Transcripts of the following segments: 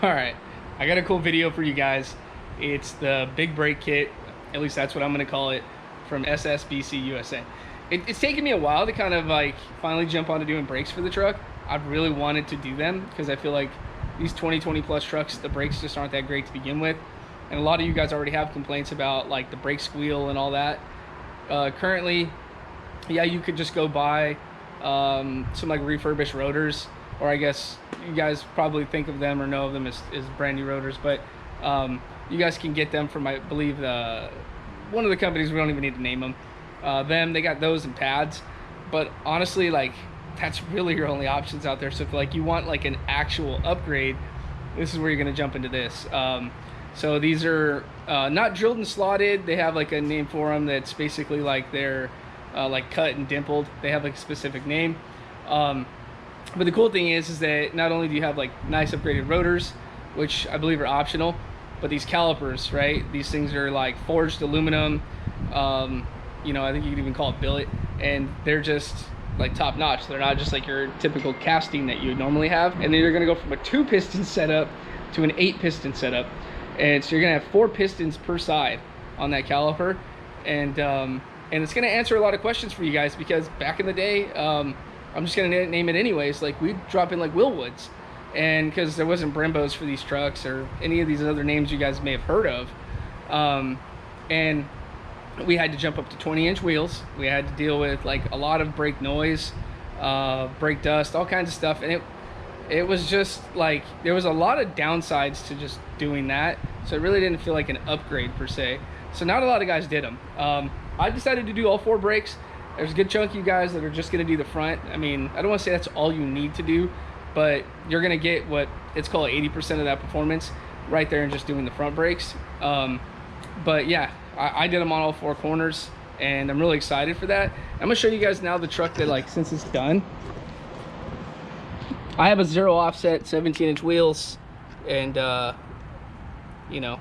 All right, I got a cool video for you guys. It's the big brake kit, at least that's what I'm gonna call it, from SSBC-USA. It's taken me a while to kind of like finally jump onto doing brakes for the truck. I've really wanted to do them because I feel like these 2020 plus trucks, the brakes just aren't that great to begin with. And a lot of you guys already have complaints about like the brake squeal and all that. Currently, yeah, you could just go buy some like refurbished rotors, or I guess you guys probably think of them or know of them as brand new rotors, but you guys can get them from, I believe, one of the companies, we don't even need to name them. They got those and pads, but honestly, like, that's really your only options out there. So if like you want like an actual upgrade, this is where you're going to jump into this. So these are not drilled and slotted. They have like a name for them that's basically like they're like cut and dimpled. They have like a specific name. But the cool thing is that not only do you have like nice upgraded rotors, which I believe are optional, but these calipers, right? These things are like forged aluminum. You know, I think you could even call it billet, and they're just like top notch. They're not just like your typical casting that you would normally have. And then you're gonna go from a 2-piston setup to an 8-piston setup. And so you're gonna have 4 pistons per side on that caliper. And it's gonna answer a lot of questions for you guys, because back in the day, I'm just gonna name it anyways, like we'd drop in like Willwoods, and because there wasn't Brembos for these trucks or any of these other names you guys may have heard of, and we had to jump up to 20-inch wheels. We had to deal with like a lot of brake noise, brake dust, all kinds of stuff, and it was just like there was a lot of downsides to just doing that. So it really didn't feel like an upgrade per se. So not a lot of guys did them. I decided to do all 4 brakes. There's a good chunk of you guys that are just going to do the front. I mean, I don't want to say that's all you need to do, but you're going to get what it's called 80% of that performance right there in just doing the front brakes. But yeah, I did them on all 4 corners, and I'm really excited for that. I'm going to show you guys now the truck that, like, since it's done. I have a 0 offset 17-inch wheels, and you know,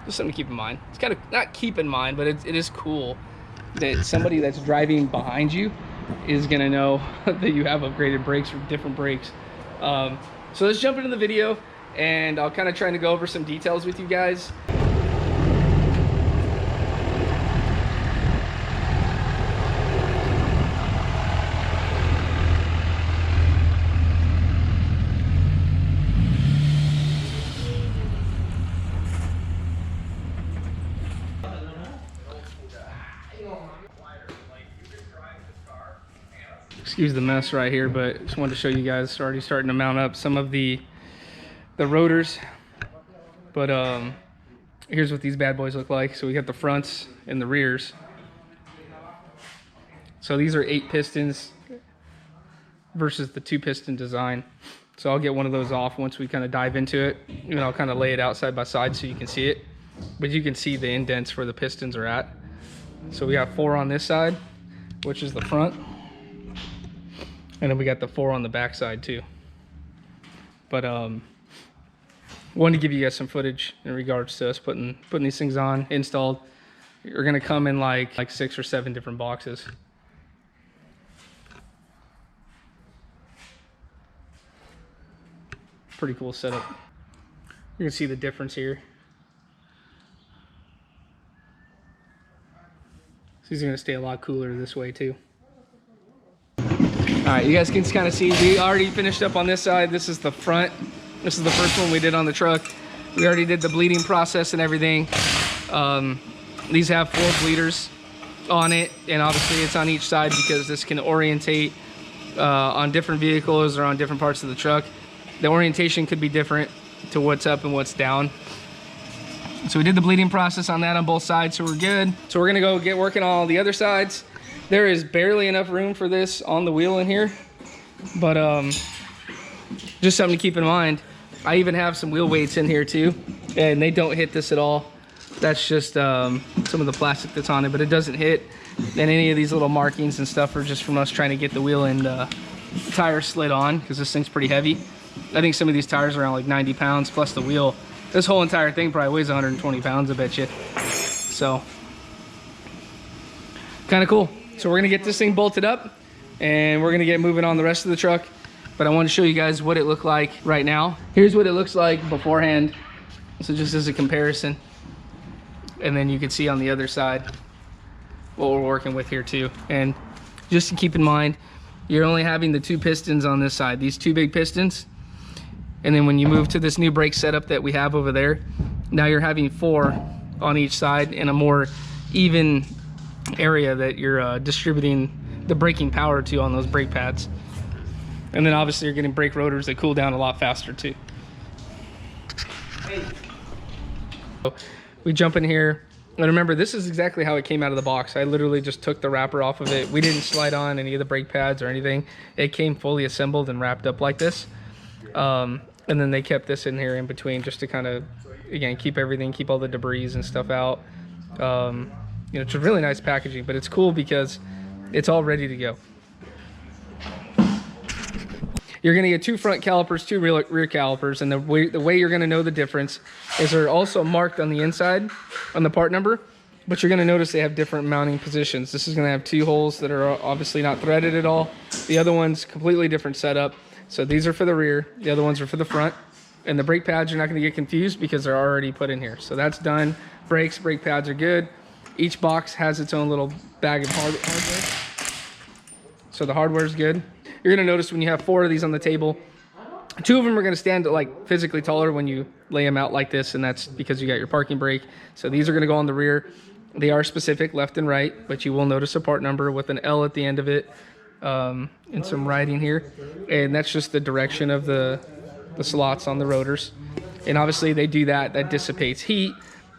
just something to keep in mind. It's kind of not keep in mind, but it is cool that somebody that's driving behind you is gonna know that you have upgraded brakes or different brakes. So let's jump into the video, and I'll kind of try to go over some details with you guys. Excuse the mess right here, but just wanted to show you guys already starting to mount up some of the rotors. But here's what these bad boys look like. So we got the fronts and the rears. So these are 8 pistons versus the 2-piston design. So I'll get one of those off once we kind of dive into it, and I'll kind of lay it out side by side so you can see it. But you can see the indents where the pistons are at. So we got 4 on this side, which is the front. And then we got the 4 on the back side too. But wanted to give you guys some footage in regards to us putting these things on, installed. You're gonna come in like 6 or 7 different boxes. Pretty cool setup. You can see the difference here. So these are gonna stay a lot cooler this way too. All right, you guys can kind of see, we already finished up on this side. This is the front. This is the first one we did on the truck. We already did the bleeding process and everything. These have 4 bleeders on it, and obviously it's on each side because this can orientate on different vehicles or on different parts of the truck. The orientation could be different to what's up and what's down. So we did the bleeding process on that on both sides, so we're good. So we're gonna go get working on all the other sides. There is barely enough room for this on the wheel in here, but just something to keep in mind. I even have some wheel weights in here too, and they don't hit this at all. That's just some of the plastic that's on it, but it doesn't hit. And any of these little markings and stuff are just from us trying to get the wheel and tire slid on, because this thing's pretty heavy. I think some of these tires are around like 90 pounds plus the wheel. This whole entire thing probably weighs 120 pounds, I bet you. So, kind of cool. So we're gonna get this thing bolted up, and we're gonna get moving on the rest of the truck. but I want to show you guys what it looked like right now. Here's what it looks like beforehand. So just as a comparison. And then you can see on the other side what we're working with here too. And just to keep in mind, you're only having the 2 pistons on this side, these 2 big pistons. And then when you move to this new brake setup that we have over there, now you're having 4 on each side in a more even area that you're distributing the braking power to on those brake pads. And then obviously you're getting brake rotors that cool down a lot faster too. So we jump in here, and remember, this is exactly how it came out of the box. I literally just took the wrapper off of it. We didn't slide on any of the brake pads or anything. It came fully assembled and wrapped up like this. And then they kept this in here in between just to kind of, again, keep everything, keep all the debris and stuff out. You know, it's a really nice packaging, but it's cool because it's all ready to go. You're going to get 2 front calipers, 2 rear calipers, and the way you're going to know the difference is they're also marked on the inside on the part number, but you're going to notice they have different mounting positions. This is going to have 2 holes that are obviously not threaded at all. The other one's completely different setup. So these are for the rear, the other ones are for the front, and the brake pads, you're not going to get confused because they're already put in here. So that's done. Brakes, brake pads are good. Each box has its own little bag of hardware. So the hardware is good. You're going to notice when you have 4 of these on the table, 2 of them are going to stand like physically taller when you lay them out like this, and that's because you got your parking brake. So these are going to go on the rear. They are specific left and right, but you will notice a part number with an L at the end of it, and some writing here. And that's just the direction of the slots on the rotors. And obviously they do that. That dissipates heat,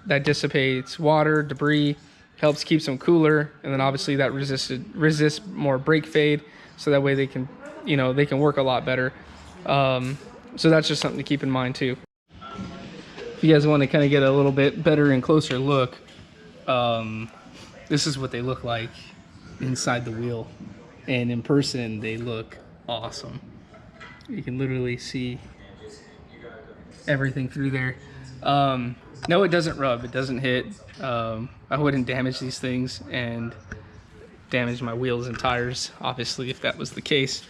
that dissipates water, debris, helps keep them cooler, and then obviously that resists more brake fade, so that way they can, you know, they can work a lot better. So that's just something to keep in mind too. If you guys want to kind of get a little bit better and closer look, this is what they look like inside the wheel, and in person they look awesome. You can literally see everything through there. No, it doesn't rub, it doesn't hit. I wouldn't damage these things and damage my wheels and tires, obviously, if that was the case.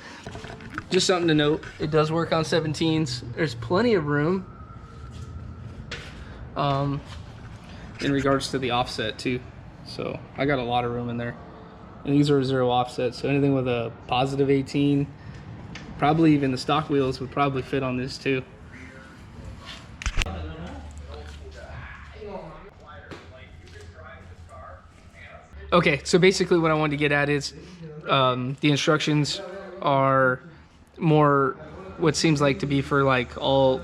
Just something to note, it does work on 17s. There's plenty of room in regards to the offset too. So I got a lot of room in there. And these are 0 offset, so anything with a positive 18, probably even the stock wheels would probably fit on this too. Okay, so basically what I wanted to get at is the instructions are more what seems like to be for like all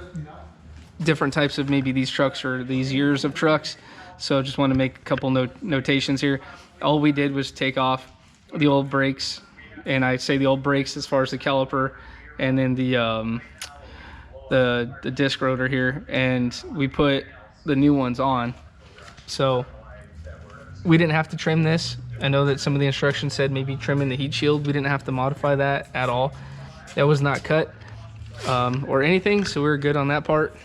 different types of maybe these trucks or these years of trucks. So just want to make a couple notations here. All we did was take off the old brakes, and I say the old brakes as far as the caliper, and then the disc rotor here, and we put the new ones on. So we didn't have to trim this. I know that some of the instructions said maybe trimming the heat shield. We didn't have to modify that at all. That was not cut or anything, so we were good on that part.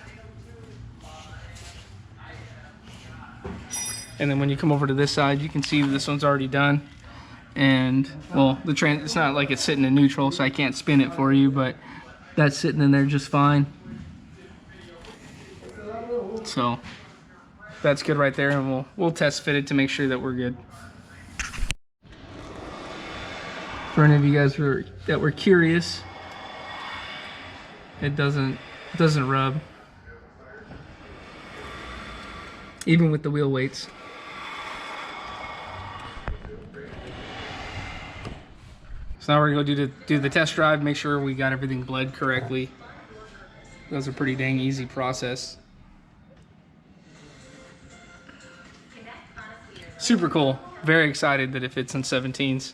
And then when you come over to this side, you can see this one's already done. And well, it's not like it's sitting in neutral, so I can't spin it for you, but that's sitting in there just fine. So that's good right there, and we'll test fit it to make sure that we're good. For any of you guys that were curious, it doesn't rub, even with the wheel weights. So now we're gonna go do the test drive, make sure we got everything bled correctly. That was a pretty dang easy process. Super cool. Very excited that it fits in 17s.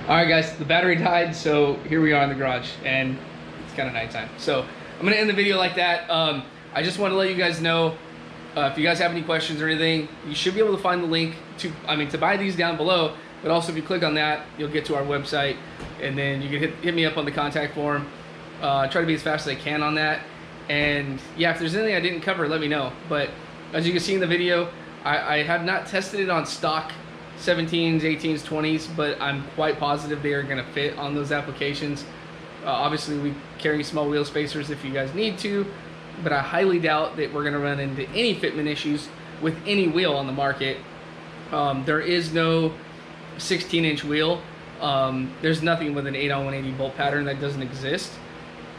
All right, guys, the battery died, so here we are in the garage, and it's kind of nighttime. So I'm gonna end the video like that. I just want to let you guys know, if you guys have any questions or anything, you should be able to find the link to buy these down below. But also, if you click on that, you'll get to our website, and then you can hit me up on the contact form. Try to be as fast as I can on that. And yeah, if there's anything I didn't cover, let me know. But as you can see in the video, I have not tested it on stock 17s, 18s, 20s, but I'm quite positive they are going to fit on those applications. Obviously, we carry small wheel spacers if you guys need to, but I highly doubt that we're going to run into any fitment issues with any wheel on the market. There is no 16-inch wheel. There's nothing with an 8-on-180 bolt pattern that doesn't exist.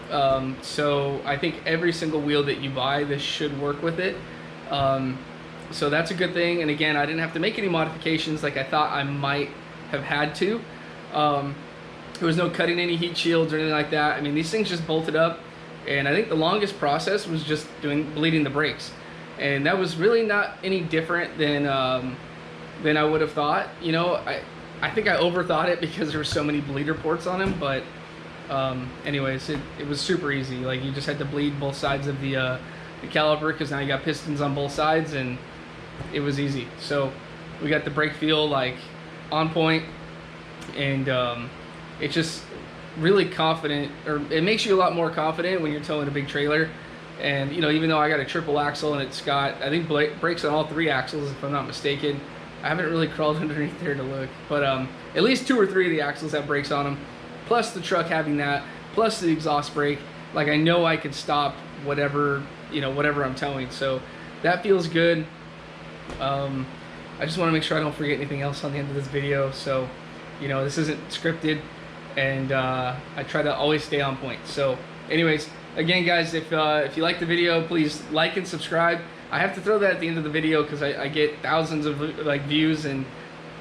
So I think every single wheel that you buy, this should work with it. So that's a good thing. And again, I didn't have to make any modifications like I thought I might have had to. There was no cutting any heat shields or anything like that. I mean, these things just bolted up. And I think the longest process was just bleeding the brakes. And that was really not any different than I would have thought. You know, I think I overthought it because there were so many bleeder ports on them. But anyways, it was super easy. Like, you just had to bleed both sides of the caliper, because now you got pistons on both sides, and it was easy. So we got the brake feel like on point, and it's just really confident, or it makes you a lot more confident when you're towing a big trailer. And you know, even though I got a triple axle and it's got, I think, brakes on all 3 axles if I'm not mistaken. I haven't really crawled underneath there to look, but at least 2 or 3 of the axles have brakes on them, plus the truck having that, plus the exhaust brake. Like, I know I could stop whatever, you know, whatever I'm towing, so that feels good. I just want to make sure I don't forget anything else on the end of this video. So, you know, this isn't scripted, and I try to always stay on point. So anyways, again guys, if you like the video, please like and subscribe. I have to throw that at the end of the video because I get thousands of like views, and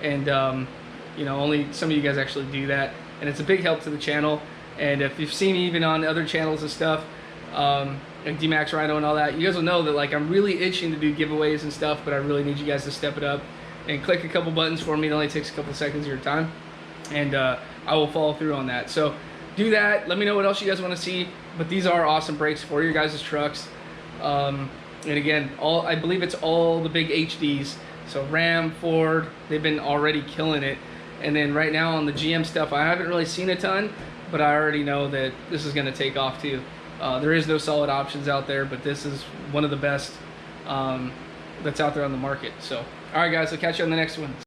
you know, only some of you guys actually do that, and it's a big help to the channel. And if you've seen me even on other channels and stuff, like D-Max Rhino and all that, you guys will know that like I'm really itching to do giveaways and stuff, but I really need you guys to step it up and click a couple buttons for me. It only takes a couple seconds of your time, and I will follow through on that. So do that. Let me know what else you guys want to see. But these are awesome brakes for your guys' trucks. And again, I believe it's all the big HDs. So Ram, Ford, they've been already killing it. And then right now on the GM stuff, I haven't really seen a ton, but I already know that this is going to take off too. There is no solid options out there, but this is one of the best that's out there on the market. So, all right guys, I'll catch you on the next one.